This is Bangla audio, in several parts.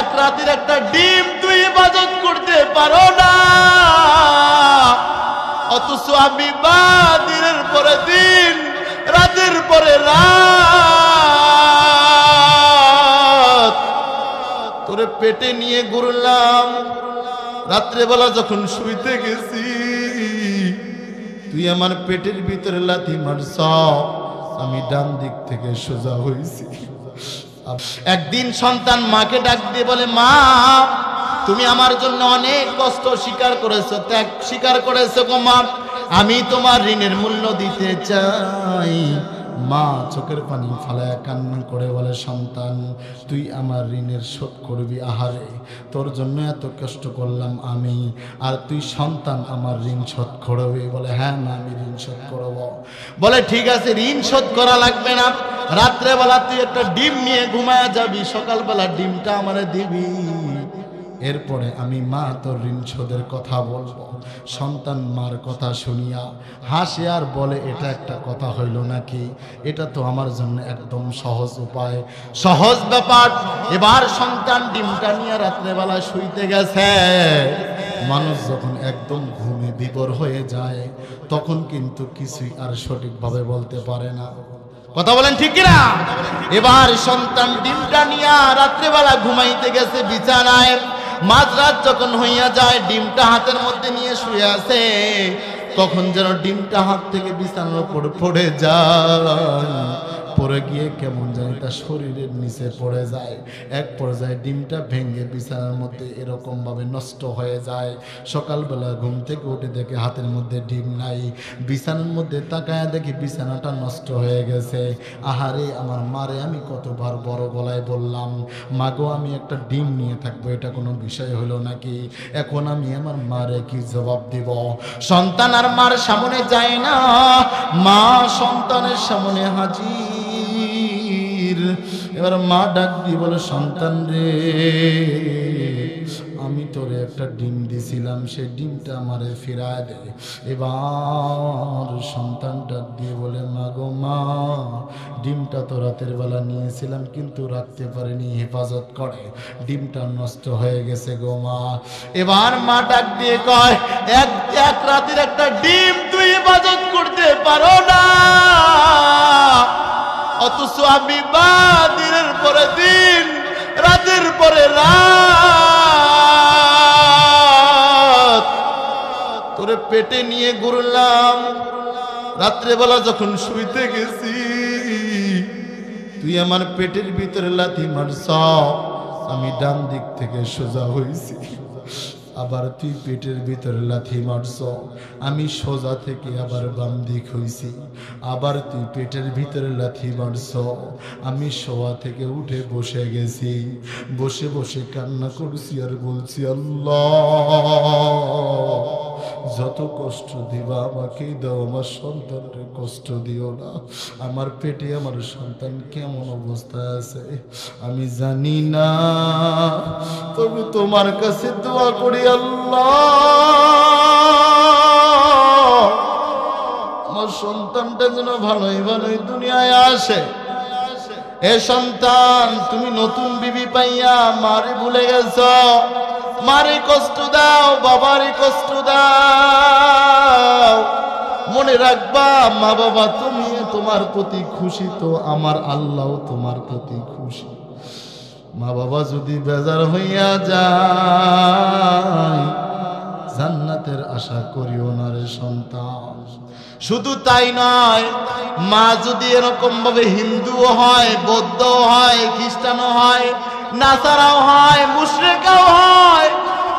এক রাতের একটা ডিম তুই ইবাদত করতে পারো না, অথচ আমি দিনের পরে দিন, রাতের পরে রাত তোরে পেটে নিয়ে ঘুরলাম। রাত্রেবেলা যখন শুইতে গেছি তুই আমার পেটের ভিতরে লাথি মারছ, আমি ডান দিক থেকে সোজা হইছি। একদিন সন্তান মাকে ডাক দিয়ে বলে, মা তুমি আমার জন্য অনেক কষ্ট স্বীকার করেছো, ত্যাগ স্বীকার করেছো গো মা, আমি তোমার ঋণের মূল্য দিতে চাই। মা চোখের পানি ফালায়া কান্না করে বলে, সন্তান তুই আমার ঋণের শোধ করবি। আহারে তোর জন্য এত কষ্ট করলাম আমি, আর তুই সন্তান আমার ঋণ শোধ করবি? বলে, হ্যাঁ মা আমি ঋণ শোধ করব। বলে, ঠিক আছে ঋণ শোধ করা লাগবে না, রাত্রেবেলা তুই একটা ডিম নিয়ে ঘুমায়া যাবি, সকালবেলা ডিমটা আমারে দিবি, এরপরে আমি মা তোর ঋণ শোধের কথা বলবো। সন্তান মার কথা শুনিয়া হাসে আর বলে, এটা একটা কথা হইল নাকি, এটা তো আমার জন্য একদম সহজ উপায়, সহজ ব্যাপার। এবার সন্তান ডিমটা নিয়ে রাত্রেবেলা শুইতে গেছে। মানুষ যখন একদম ঘুমে বিভোর হয়ে যায় তখন কিন্তু কিছুই আর সঠিকভাবে বলতে পারে না। কথা বলেন ঠিক কিনা? এবার সন্তান ডিমটা নিয়ে রাত্রেবেলা ঘুমাইতে গেছে বিছানায়। মাঝরাত যখন হইয়া যায় ডিমটা হাতের মধ্যে নিয়ে শুয়ে আছে, তখন যেন ডিমটা হাত থেকে বিছানার উপর পড়ে যায়, পড়ে গিয়ে কেমন জানি তার শরীরের নিচে পড়ে যায়। এক পর্যায়ে ডিমটা ভেঙে বিছানার মধ্যে এরকম ভাবে নষ্ট হয়ে যায়। সকালবেলা ঘুম থেকে উঠে দেখে হাতের মধ্যে ডিম নাই, বিছানার মধ্যে তাকায় দেখি বিছানাটা নষ্ট হয়ে গেছে। আহারে আমার মারে আমি কতবার বড় গলায় বললাম, মাগো আমি একটা ডিম নিয়ে থাকবো, এটা কোনো বিষয় হলো নাকি? এখন আমি আমার মারে কি জবাব দিব? সন্তান আর মার সামনে যায় না, মা সন্তানের সামনে হাজির। এবার মা ডাক দিয়ে বলে, সন্তান রে আমি তোরে একটা ডিম দিছিলাম, সেই ডিমটা আমারে ফিরায় দে। এবার সন্তান ডাক দিয়ে বলে, মা গো মা ডিমটা তো রাতের বেলা নিয়েছিলাম কিন্তু রাখতে পারিনি, হেফাজত করে ডিমটা নষ্ট হয়ে গেছে গো মা। এবার মা ডাক দিয়ে কয়, এক রাতের একটা ডিম তুই হেফাজত করতে পারো না, অথচ আমি দিনের পরে দিন, রাতের পরে রাত তোরে পেটে নিয়ে ঘুরলাম। রাত্রেবেলা যখন শুইতে গেছি তুই আমার পেটের ভিতরে লাথি মারছ, আমি ডান দিক থেকে সোজা হইছি। আবার তুই পেটের ভিতরে লাথি মারছ, আমি সোজা থেকে আবার বাম দিক হইছি। আবার তুই পেটের ভিতরে লাথি মারছ, আমি শোয়া থেকে উঠে বসে গেছি। বসে বসে কান্না করছি আর বলছি, আল্লাহ যত কষ্ট দিবা আমাকেই দাও, আমার সন্তানকে কষ্ট দিও না। আমার পেটে আমার সন্তান কেমন অবস্থায় আছে আমি জানি না, তবে তোমার কাছে দোয়া করি আল্লাহ আমার সন্তানটা যেন ভালোই ভালোই দুনিয়ায় আসে। এ সন্তান তুমি নতুন বিবি পাইয়া মারে ভুলে গেছ, মারে কষ্ট দাও, বাবারে কষ্ট দাও। মনে রাখবা মা বাবা তুমি তোমার প্রতি খুশি তো আমার আল্লাহ তোমার প্রতি খুশি। মা বাবা যদি বেজার হইয়া যায় জান্নাতের আশা করিও না রে সন্তান। শুধু তাই নয়, মা যদি এরকম ভাবে হিন্দুও হয়, বৌদ্ধও হয়, খ্রিস্টানও হয়, নাসারাও হয়, মুশরিকও হয়,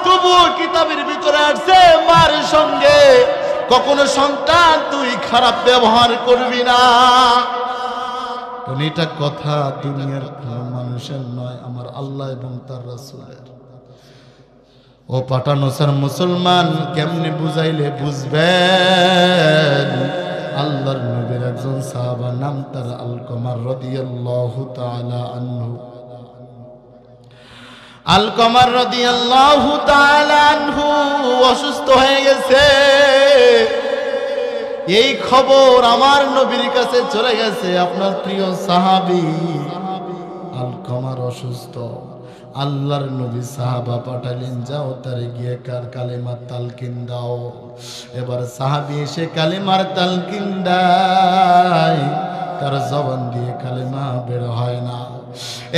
তবুও কিতাবের ভিতরে আসছে মার সঙ্গে কখনো সন্তান তুই খারাপ ব্যবহার করবি না। এটা কথা দুনিয়ার কোনো মানুষের নয়, আমার আল্লাহ এবং তার রাসূলের। ও পাটানোসার মুসলমান কেমনে বুঝাইলে বুঝবেন? আল্লাহর নবীর একজন সাহাবা নাম তার আলকমা রাদিয়াল্লাহু তাআলা আনহু। আলকমা রাদিয়াল্লাহু তাআলা আনহু অসুস্থ হয়ে গেছে। এই খবর আমার নবীর কাছে চলে গেছে, আপনার প্রিয় সাহাবী আলকমার অসুস্থ। আল্লাহর নবী সাহাবা পাঠালেন, যাও তারে গিয়ে কালেমার তালকিন দাও। এবার সাহাবী এসে কালেমার তালকিন দেয়, তার জবান দিয়ে কালেমা বের হয় না।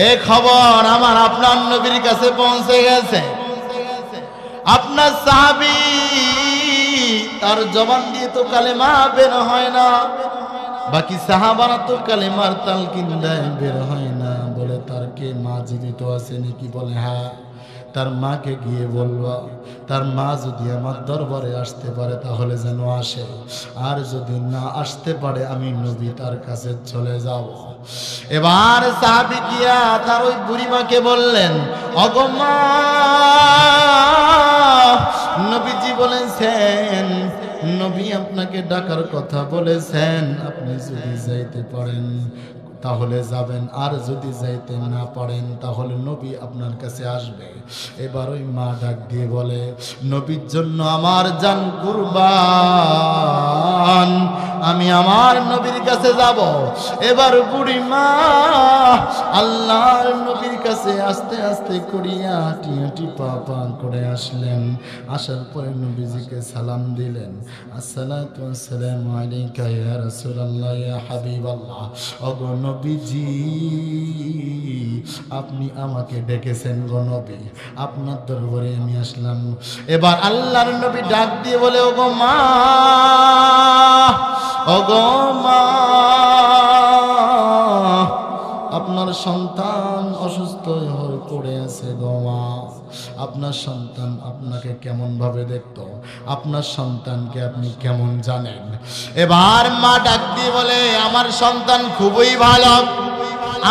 এই খবর আমার আপনার নবীর কাছে পৌঁছে গেছে। আপনার সাহাবী তার জবান দিয়ে তো কালেমা বের হয় না, বাকি সাহাবারা তো কালেমার তালকিন দেয়, বের হয় না। বলে তার কে মা জীবিত আছে নাকি? বলে হ্যাঁ। তার মাকে গিয়ে বলবা, তার মা যদি আমার দরবারে আসতে পারে তাহলে যেন আসে, আর যদি না আসতে পারে আমি নবী তার কাছে চলে যাব। এবার সাহাবী গিয়া তার ওই বুড়িমাকে বললেন, ওগো মা, নবীজি বলেছেন, নবী আপনাকে ডাকার কথা বলেছেন, আপনি যদি যাইতে পারেন তাহলে যাবেন, আর যদি যাইতে না পারেন তাহলে নবী আপনার কাছে আসবে। এবার ওই মা ডাক দিয়ে বলে, নবীর জন্য আমার জান কুরবান, আমি আমার নবীর কাছে যাব। এবার বুড়ি মা আল্লাহর নবীর কাছে আস্তে আস্তে করিয়া হাঁটি হাঁটি পা পা করে আসলেন। আসার পরে নবীজিকে সালাম দিলেন, আসসালাতু ওয়াসসালামু আলাইকা ইয়া রাসূলুল্লাহ ইয়া হাবিবাল্লাহ। ওগো নবীজি, আপনি আমাকে ডেকেছেন গো নবী, আপনার দরবারে আমি আসলাম। এবার আল্লাহর নবী ডাক দিয়ে বলে, ওগো মা, ওগো মা, আপনার সন্তান অসুস্থ হয়ে পড়ে আছে গো মা। আপনার সন্তান আপনাকে কেমন ভাবে দেখতো, আপনার সন্তানকে আপনি কেমন জানেন? এবার মা ডাক দিয়ে বলে, আমার সন্তান খুবই ভালো,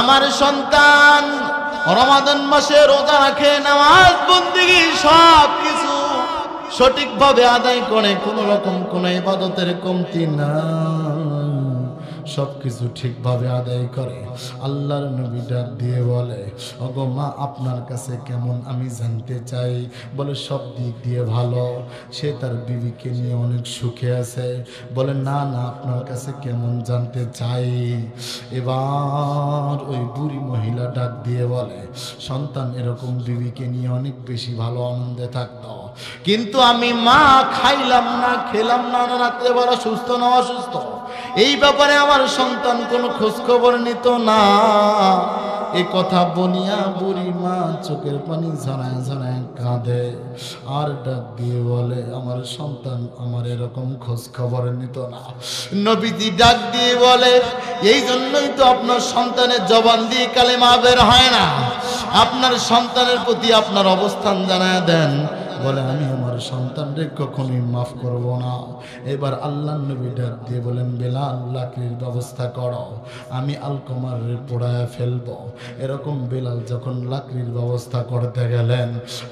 আমার সন্তান রমাদান মাসে রোজা রাখে, নামাজ বন্দেগী সব কিছু সঠিকভাবে আদায় করে, কোনো রকম কোনো ইবাদতের কমতি না, সবকিছু ঠিকভাবে আদায় করে। আল্লাহর নবী ডাক দিয়ে বলে, ওগো মা, আপনার কাছে কেমন আমি জানতে চাই। বলে সব দিক দিয়ে ভালো, সে তার বিবিকে নিয়ে অনেক সুখে আছে। বলে না না, আপনার কাছে কেমন জানতে চাই। এবার ওই বুড়ি মহিলা ডাক দিয়ে বলে, সন্তান এরকম বিবিকে নিয়ে অনেক বেশি ভালো আনন্দে থাকতো, কিন্তু আমি মা খাইলাম না, খেলাম না, রাত্রে বড় সুস্থ না অসুস্থ, এই ব্যাপারে আমার সন্তান কোনো খোঁজ খবর নিত না। এই কথা বলিয়া বুড়ি মা চোখের পানি ঝরায় ঝরায় কাঁদে, আর ডাক দিয়ে বলে, আমার সন্তান আমার এরকম খোঁজ খবর নিত না। নবীজি ডাক দিয়ে বলে, এই জন্যই তো আপনার সন্তানের জবান দিয়ে কালেমা বের হয় না। আপনার সন্তানের প্রতি আপনার অবস্থান জানায় দেন। বলে, আমি আমার সন্তানকে কখনোই মাফ করব না। এবার আল্লাহ নবী ডাক দিয়ে বলেন, বেলাল লাকড়ির ব্যবস্থা করো, আমি আলকমার পোড়ায় ফেলবো। এরকম বেলাল যখন লাকড়ির ব্যবস্থা করতে গেলেন,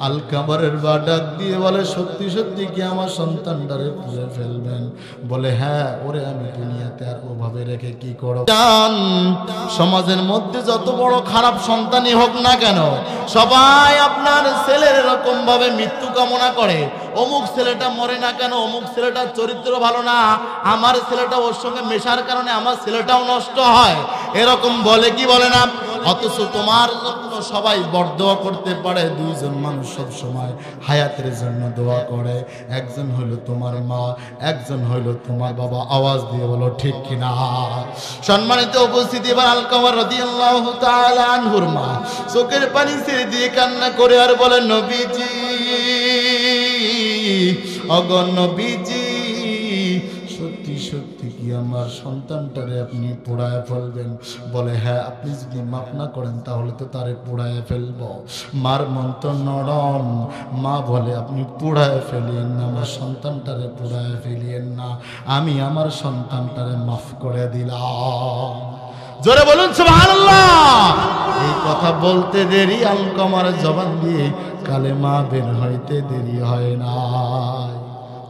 আলকামারের বা ডাক দিয়ে বলে, সত্যি সত্যি কি আমার সন্তানটারে পুড়ে ফেলবেন? বলে হ্যাঁ, ওরে আমি দুনিয়াতে আর ওভাবে রেখে কি করব? সমাজের মধ্যে যত বড় খারাপ সন্তানই হোক না কেন, সবাই আপনার ছেলের এরকম ভাবে মৃত্যু কামনা করে। অমুক ছেলেটা মরে না কেন, অমুক ছেলেটার চরিত্র ভালো না, আমার ছেলেটা ওর সঙ্গে মেশার কারণে আমার ছেলেটাও নষ্ট হয়, এরকম বলে কি বলে না? অথচ তোমার জন্য সবাই বরদোয়া করতে পারে। দুইজন মানুষ সব সময় হায়াতের জন্য দোয়া করে, একজন হইল তোমার মা, একজন হইল তোমার বাবা। আওয়াজ দিয়ে বলো ঠিক কিনা? সম্মানিত উপস্থিতি, এবার আলকামা রাদিয়াল্লাহু তাআলা আনহুর মা চোখের পানি ছেড়ে দিয়ে কান্না করে আর বলে, নবীজি, ওগো নবীজি, সত্যি সত্যি কি আমার সন্তানটারে আপনি পোড়ায় ফেলবেন? বলে হ্যাঁ, আপনি যদি মাফ না করেন তাহলে তো তারে পোড়ায় ফেলবো। মার মন তো নরম, মা বলে, আপনি পোড়ায় ফেলিয়েন না, আমার সন্তানটারে পোড়ায় ফেলিয়েন না, আমি আমার সন্তানটারে মাফ করে দিলাম। জোরে বলুন সুবহানাল্লাহ। এই কথা বলতে দেরি আলকমার জবান দিয়ে কালেমা বের হইতে দেরি হয় না।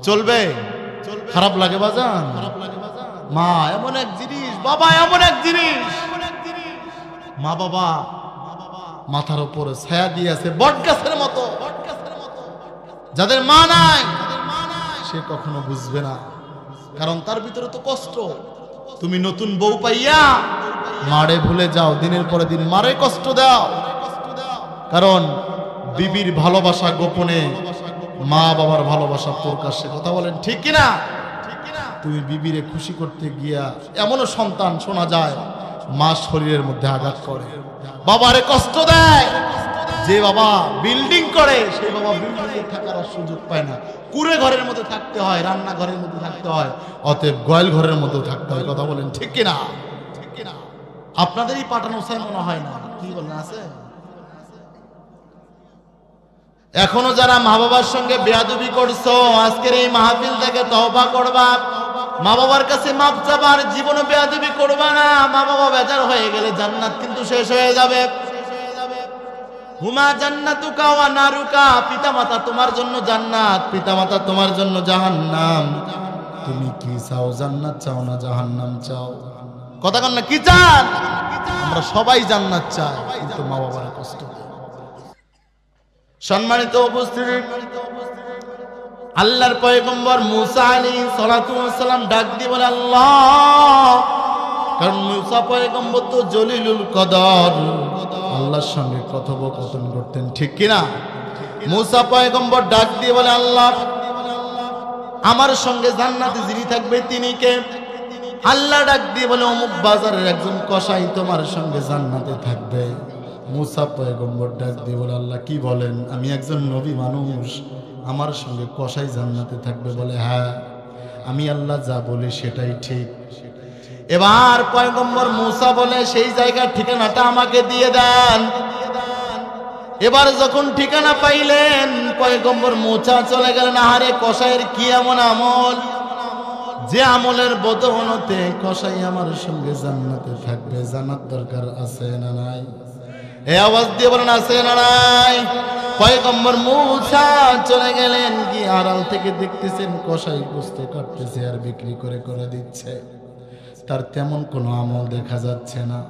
চলবে? খারাপ লাগে বাজান? মা এমন এক জিনিস, বাবা এমন এক জিনিস। মা বাবা মাথার উপরে ছায়া দিয়েছে বট গাছের মতো। যাদের মা নাই সে কখনো বুঝবে না, কারণ তার ভিতরে তো কষ্ট। তুমি নতুন বউ পাইয়া মারে ভুলে যাও, দিনের পরে দিন মারে কষ্ট দাও। কারণ বিবির ভালোবাসা গোপনে, মা বাবার ভালোবাসা প্রকাশ্যে। কথা বলেন ঠিক কিনা? তুমি বিবিরে খুশি করতে গিয়া এমনও সন্তান শোনা যায় মা শরীরের মধ্যে আঘাত করে, বাবারে কষ্ট দেয়। যে বাবা বিল্ডিং করে সেই বাবা বিল্ডিং এ থাকার সুযোগ পায় না, কুড়ে ঘরের মধ্যে থাকতে হয়, রান্না ঘরের মধ্যে থাকতে হয়, অতএব গোয়াল ঘরের মধ্যেও থাকতে হয়। কথা বলেন ঠিক কিনা? আপনাদেরই পাঠানো চাই মনে হয় না, কি বলেন আছে? এখনো যারা মা বাবার সঙ্গে বেয়াদবি করছো, আজকের এই মাহফিল থেকে তওবা করবা, মা বাবার কাছে মাপ চাবা, আর জীবনে বেয়াদবি করবা না। মা বাবা বেজার হয়ে গেলে জান্নাত কিন্তু শেষ হয়ে যাবে। হুমা জান্নাতুকা ওয়া নারুকা, পিতামাতা তোমার জন্য জান্নাত, পিতামাতা তোমার জন্য জাহান্নাম। তুমি কি চাও? জান্নাত চাও না জাহান্নাম চাও? কথা কন না, কি চান? আমরা সবাই জান্নাত চাই, কিন্তু মা বাবার কষ্ট। সম্মানিত উপস্থিতি, আল্লাহর পয়গম্বর মুসা আলাইহিস সালাতু ওয়াস সালাম ডাক দিয়ে বলে আল্লাহ, কারণ মুসা পয়গম্বর তো জলিলুল কদর, আল্লাহর সঙ্গে কথোপকথন করতেন, ঠিক কিনা? মুসা পয়গম্বর ডাক দিয়ে বলে আল্লাহ, আমার সঙ্গে জান্নাতে যিনি থাকবে তিনি কে? আল্লাহ ডাক দিয়ে বলে অমুক বাজারের একজন কসাই তোমার সঙ্গে জান্নাতে থাকবে। মুসা পয়গম্বর ডাক দিয়ে বলে আল্লাহ কি বলেন? আমি একজন নবী মানুষ, আমার সঙ্গে কসাই জান্নাতে থাকবে? বলে হ্যাঁ, আমি আল্লাহ যা বলি সেটাই ঠিক। এবার পয়গম্বর মুসা বলে সেই জায়গার ঠিকানাটা আমাকে দিয়ে দেন। এবার যখন ঠিকানা পাইলেন পয়গম্বর মুসা চলে গেলেন। আহারে, কসাইয়ের কি এমন আমল যে আমলের বদৌলতে কসাই আমার সঙ্গে জান্নাতে থাকবে? জানার দরকার আছে না নাই? এই আওয়াজ দিয়ে বলেন আছে না নাই? পয়গম্বর মুসা চলে গেলেন, কি আড়াল থেকে দেখতেছেন কসাই গোশত কাটতেছে আর বিক্রি করে করে দিচ্ছে। তার তেমন কোনো আমল দেখা যাচ্ছে না।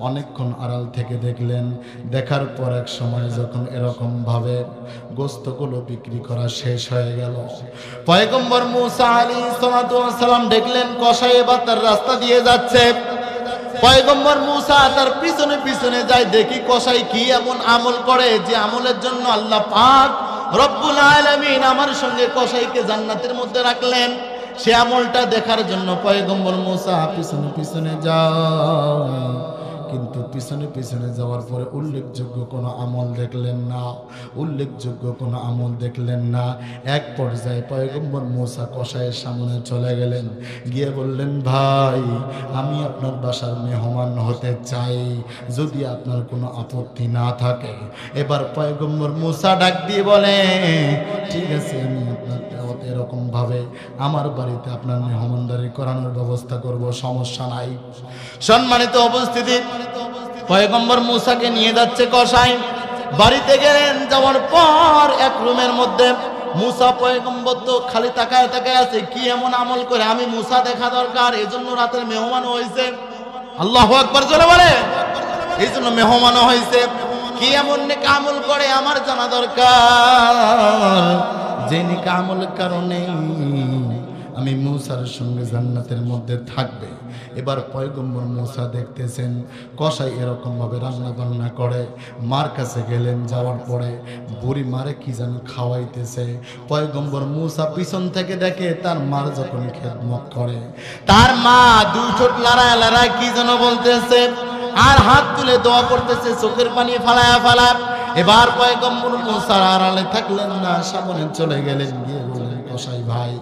অনেকক্ষণ আড়াল থেকে দেখলেন, দেখার পর এক সময় যখন এরকম ভাবে গোশতগুলো বিক্রি করা শেষ হয়ে গেল, পয়গম্বর মুসা আলাইহিস সালাতু ওয়াস সালাম দেখলেন কসাই এবার তার রাস্তা দিয়ে যাচ্ছে। পয়গম্বর মুসা তার পিছনে পিছনে যায়, দেখি কসাই কি এমন আমল করে যে আমলের জন্য আল্লাহ পাক রব্বুল আলামিন আমার সঙ্গে কসাইকে জান্নাতের মধ্যে রাখলেন। সে আমলটা দেখার জন্য পয়গম্বর মুসা পিছনে পিছনে যায়, কিন্তু পিছনে পিছনে যাওয়ার পরে উল্লেখযোগ্য কোনো আমল দেখলেন না, উল্লেখযোগ্য কোনো আমল দেখলেন না। এক পর্যায়ে পয়গম্বর মুসা কসাইয়ের সামনে চলে গেলেন, গিয়ে বললেন, ভাই আমি আপনার বাসার মেহমান হতে চাই, যদি আপনার কোনো আপত্তি না থাকে। এবার পয়গম্বর মুসা ডাক দিয়ে বলে, ঠিক আছে, আমি আপনার এরকম ভাবে আমার বাড়িতে আপনার মেহমানদারি করানোর ব্যবস্থা করব, সমস্যা নাই। সম্মানিত উপস্থিতি, পয়গম্বর মুসাকে নিয়ে যাচ্ছে কসাই। বাড়িতে গেলেন, যাওয়ার পর এক রুমের মধ্যে মুসা পয়গম্বর তো খালি তাকায় তাকায় আছে, কি এমন আমল করে আমি মুসা দেখা দরকার, এজন্য রাতের মেহমান হয়েছে। আল্লাহু আকবার জোরে বলে, এই জন্য মেহমান হয়েছে। কি এমন নেক আমল করে আমার জানা দরকার, যে নেক আমলের কারণে আমি মুসার সঙ্গে জান্নাতের মধ্যে থাকবে। এবার পয়গম্বর মুসা দেখতেছেন কসাই এরকম ভাবে রান্না বান্না করে। মার কাছে গেলেন, যাওয়ার পরে বুড়ি মারে কি যেন খাওয়াইতেছে। পয়গম্বর মুসা পিছন থেকে দেখে তার মার যখন খেদমত করে, তার মা দুই ঠোঁট লড়ায় লড়ায় কি যেন বলতেছে আর হাত তুলে দোয়া করতেছে, চোখের পানি ফালায়া ফালা। এবার পয়গম্বর মুসা আড়ালে থাকলেন না, সামনে চলে গেলেন, গিয়ে বললেন, কসাই ভাই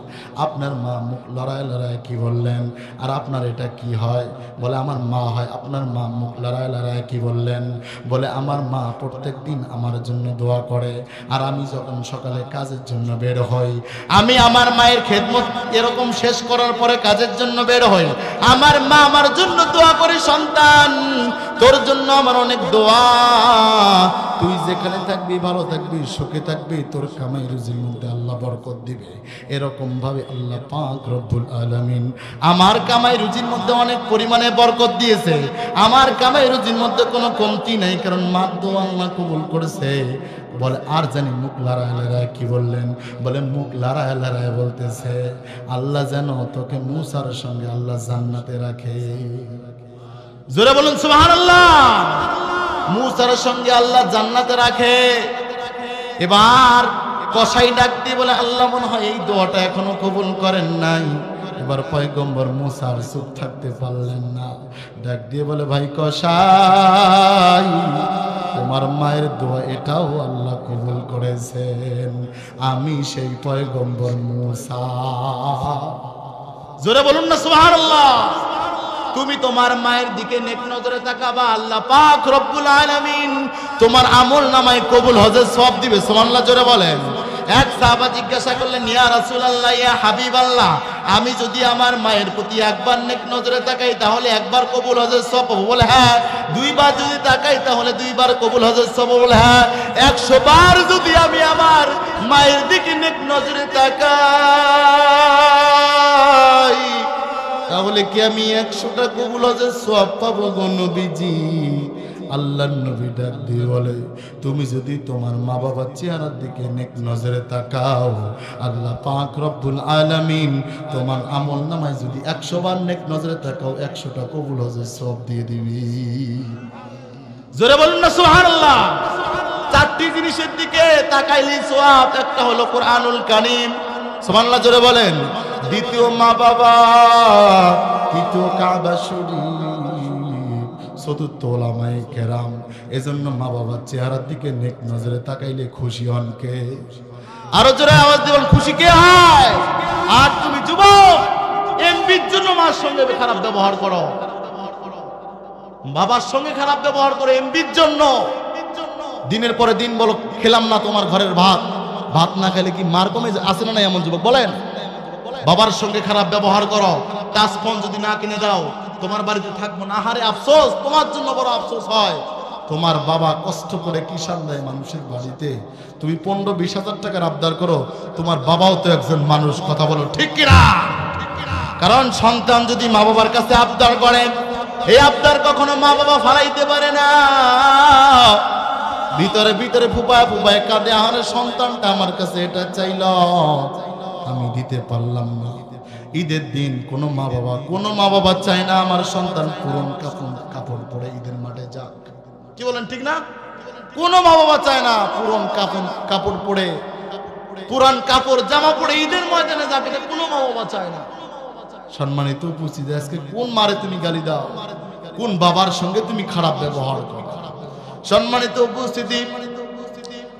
আপনার মা মুখ লড়ায় লড়ায় কি বললেন, আর আপনার এটা কি হয়? বলে আমার মা হয়। আপনার মা মুখ লড়ায় লড়ায় কি বললেন? বলে আমার মা প্রত্যেক দিন আমার জন্য দোয়া করে, আর আমি যখন সকালে কাজের জন্য বের হই, আমি আমার মায়ের খেদমত এরকম শেষ করার পরে কাজের জন্য বের হই, আমার মা আমার জন্য দোয়া করে, সন্তান তোর জন্য আমার অনেক দোয়া, তুই যেখানে থাকবি ভালো থাকবি, সুখে থাকবি, তোর কামাই রুজির মধ্যে আল্লাহ বরকত দিবে। এরকম ভাবে আল্লাহ পাক রব্বুল আলামিন আমার কামাই রুজির মধ্যে অনেক পরিমাণে বরকত দিয়েছে। আমার কামাই রুজির মধ্যে কোনো কমতি নেই, কারণ মার দোয়া আল্লাহ কবুল করেছে। বলে আর জানি মুখ লড়ায় লড়ায় কি বললেন? বলে মুখ লড়ায় লড়ায় বলতেছে, আল্লাহ যেন তোকে মুসার সঙ্গে আল্লাহ জান্নাতে রাখে। জোরে বলুন সুবহানাল্লাহ। মুসার সঙ্গে আল্লাহ জান্নাতে রাখে। এবার কসাই ডাক দিয়ে বলে, আল্লাহ মনে হয় এই দোয়াটা এখনো কবুল করেন নাই। এবার পয়গম্বর মুসা আর চুপ থাকতে পারলেন না, ডাক দিয়ে বলে, ভাই কসাই, তোমার মায়ের দোয়া এটাও আল্লাহ কবুল করেছেন, আমি সেই পয়গম্বর মুসা। জোরে বলুন না সুবহানাল্লাহ। তুমি তোমার মায়ের দিকে নেক নজরে তাকাবা, আল্লাহ পাক রব্বুল আলামিন তোমার আমল নামায় কবুল হজের সওয়াব দিবে। সুবহানাল্লাহ জোরে বলেন। এক সাহাবা জিজ্ঞাসা করলেন, ইয়া রাসূলুল্লাহ, ইয়া হাবিবাল্লাহ, আমি যদি আমার মায়ের প্রতি একবার নেক নজরে তাকাই তাহলে একবার কবুল হজের সওয়াব পাবো? বলে হ্যাঁ। দুইবার যদি তাকাই তাহলে দুইবার কবুল হজের সওয়াব? বলে হ্যাঁ। 100 বার যদি আমি আমার মায়ের দিকে নেক নজরে তাকাই তাহলে কি আমি 100টা কবুল হজের সওয়াব পাবো গো নবীজি? আল্লাহর নবী ডাক দিয়ে বলে, তুমি যদি তোমার মা বাবার চেহারার দিকে নেক নজরে তাকাও, আল্লাহ পাক রব্বুল আলামিন তোমার আমল নামায় যদি 100 বার নেক নজরে তাকাও 100টা কবুল হজের সওয়াব দিয়ে দিবি। জোরে বলুন না সুবহানাল্লাহ। 4টি জিনিসের দিকে তাকাইলে সওয়াব। একটা হলো কোরআনুল কারীম, সুবহানাল্লাহ জোরে বলেন। দ্বিতীয় মা বাবা, তৃতীয় কাবা শরীফ, চতুর্থ উলামায়ে কেরাম। এজন্য মা বাবার চেহারার দিকে নেক নজরে তাকাইলে খুশি হন কে? আরো জোরে আওয়াজ দিবেন, খুশি কে হয়? আর তুমি যুবক, এমবির জন্য মার সঙ্গে খারাপ ব্যবহার করো, বাবার সঙ্গে খারাপ ব্যবহার করো এমবির জন্য। দিনের পরে দিন বলো, খেলাম না তোমার ঘরের ভাত। ভাত না খেলে কি মার কমে আসে না? এমন যুবক বলেন। বাবার সঙ্গে খারাপ ব্যবহার করো, টাচ ফোন যদি না কিনে দাও তোমার বাড়িতে থাকবো না। আহারে আফসোস, তোমার জন্য বড় আফসোস হয়। তোমার বাবা কষ্ট করে কিষান দেয় মানুষের বাড়িতে, তুমি 15-20 হাজার টাকার আবদার করো, তোমার বাবাও তো একজন মানুষ। কথা বলো ঠিক কিনা? কারণ সন্তান যদি মা বাবার কাছে আবদার করে, এই আবদার কখনো মা বাবা ফালাইতে পারে না। ভিতরে ভিতরে ফুপায় ফুপায় কাঁদে, আহারে সন্তানটা আমার কাছে এটা চাইল, আমি দিতে পারলাম না। ঈদের দিন কোনো মা বাবা চায় না আমার সন্তান পুরন কাপড় পরে ঈদের মাঠে যাক। কি বলেন ঠিক না? কোনো মা বাবা চায় না পুরন কাপড় পরে, পুরান কাপড় জামা পরে ঈদের ময়দানে যাক, এটা কোনো মা বাবা চায় না। সম্মানিত উপস্থিতি, আজকে কোন মারে তুমি গালি দাও? কোন বাবার সঙ্গে তুমি খারাপ ব্যবহার করো? সম্মানিত উপস্থিতি,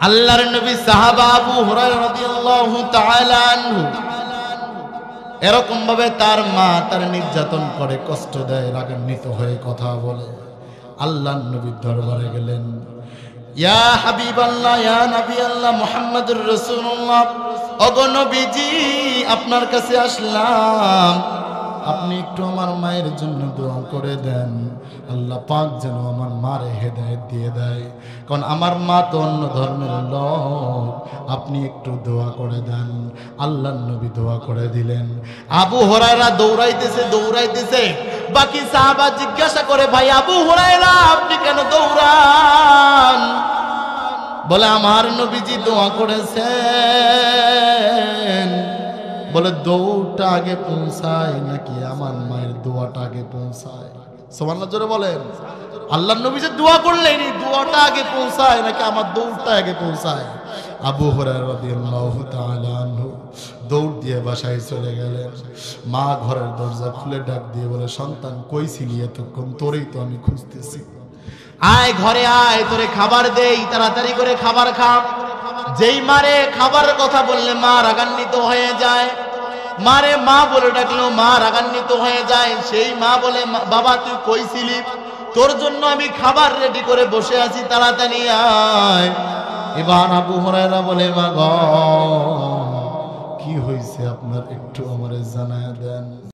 আল্লাহর নবী সাহাবা আবু হুরায়রা রাদিয়াল্লাহু তাআলা আনহু এরকম ভাবে তার মা তার নির্যাতন করে, কষ্ট দেয়, রাগান্বিত হয়ে কথা বলে। আল্লাহর নবীর দরবারে গেলেন, ইয়া হাবিবাল্লাহ, ইয়া নবী আল্লাহ মুহাম্মদুর রাসূলুল্লাহ, ওগো নবীজি আপনার কাছে আসলাম, আপনি একটু আমার মায়ের জন্য দোয়া করে দেন, আল্লাহ পাক যেন আমার মারে হেদায়েত দিয়ে দেয়, কারণ আমার মা তো অন্য ধর্মের লোক, আপনি একটু দোয়া করে দেন। আল্লাহর নবী দোয়া করে দিলেন। আবু হুরায়রা দৌড়াইতেছে। বাকি সাহাবা জিজ্ঞাসা করে, ভাই আবু হুরায়রা আপনি কেন দৌড়ান? বলে আমার নবীজি দোয়া করেছেন। বলে দৌড়টা আগে পৌঁছায় নাকি আমার মায়ের দোয়াটা আগে পৌঁছায়? সুবহানাল্লাহ জোরে বলেন। আল্লাহর নবী যে দোয়া করলেন, এই দোয়াটা আগে পৌঁছায় নাকি আমার দৌড়টা আগে পৌঁছায়? আবু হুরায়রা রাদিয়াল্লাহু তাআলা আনহু দৌড় দিয়ে বাসায় চলে গেলেন। মা ঘরের দরজা খুলে ডাক দিয়ে বলে, সন্তান কই ছিলি এতক্ষণ? তোরেই তো আমি খুঁজতেছি, আয় ঘরে আয়, তোরে খাবার দেই, তাড়াতাড়ি করে খাবার খা। যেই মারে খাবারের কথা বললে মা রাগান্বিত হয়ে যায়, মারে মা বলে ডাকলো মা রাগান্বিত হয়ে যায়। সেই মা বলে, বাবা তুই কই ছিলি? তোর জন্য আমি খাবার রেডি করে বসে আছি, তাড়াতাড়ি আয়। এবার আবু হুরায়রা বলে, মা গো কি হয়েছে আপনার একটু আমারে জানায়া দেন।